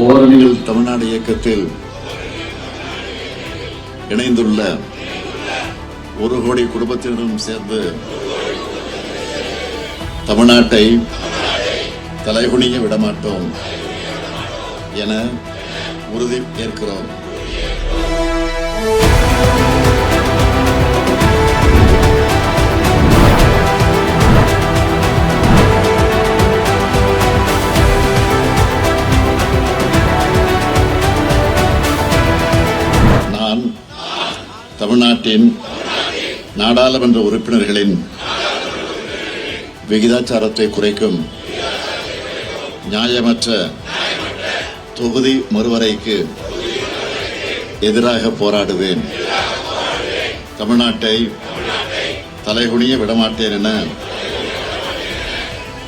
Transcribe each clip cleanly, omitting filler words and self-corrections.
ஓரணிகள் தமிழ்நாடு இயக்கத்தில் இணைந்துள்ள 1 கோடி குடும்பத்தினரும் சேர்ந்து தமிழ்நாட்டை தலைகுனிய விடமாட்டோம் என உறுதி ஏற்கிறோம். நான் தமிழ்நாட்டின் நாடாளுமன்ற உறுப்பினர்களின் விகிதாச்சாரத்தை குறைக்கும் நியாயமற்ற தொகுதி மறுவரைக்கு எதிராக போராடுவேன். தமிழ்நாட்டை தலைகுனிய விடமாட்டேன் என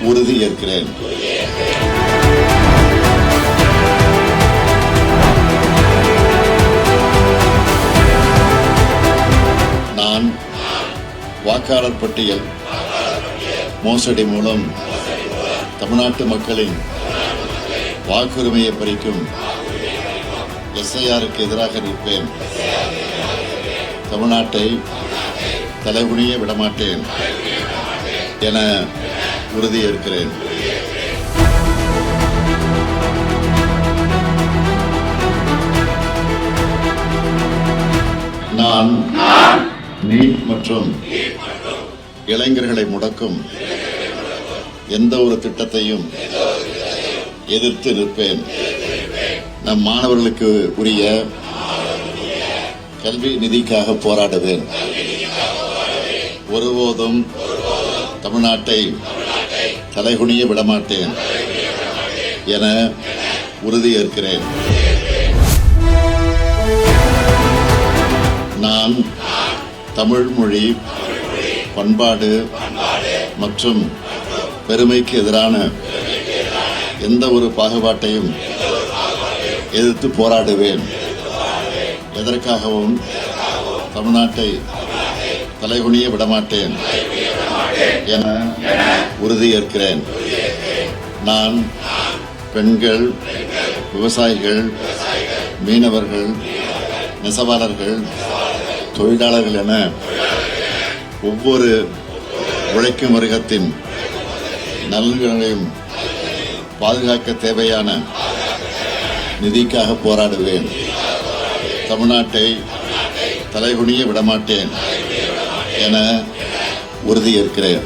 உறுதி ஏற்கிறேன். நான் வாக்காளர் பட்டியல் மோசடி மூலம் தமிழ்நாட்டு மக்களின் வாக்குரிமையை பறிக்கும் SIRக்கு எதிராக நிற்பேன். தமிழ்நாட்டை தலைகுனிய விடமாட்டேன் என உறுதியேற்கிறேன். நான் நீட் மற்றும் இளைஞர்களை முடக்கும் எந்த ஒரு திட்டத்தையும் எதிர்த்து நிற்பேன். நம் மாணவர்களுக்கு உரிய கல்வி நிதிக்காக போராடுவேன். ஒருபோதும் தமிழ்நாட்டை தலைகுனிய விடமாட்டேன் என உறுதியேற்கிறேன். நான் தமிழ் மொழி, பண்பாடு மற்றும் பெருமைக்கு எதிரான எந்த ஒரு பாகுபாட்டையும் எதிர்த்து போராடுவேன். எதற்காகவும் தமிழ்நாட்டை தலைகுனிய விடமாட்டேன் என உறுதியேற்கிறேன். நான் பெண்கள், விவசாயிகள், மீனவர்கள், நெசவாளர்கள், தொழிலாளர்கள் என ஒவ்வொரு உழைக்கும் வர்க்கத்தின் நலன்களையும் பாதுகாக்க தேவையான நிதிக்காக போராடுவேன். தமிழ்நாட்டை தலைகுனிய விடமாட்டேன் என உறுதியேற்கிறேன்.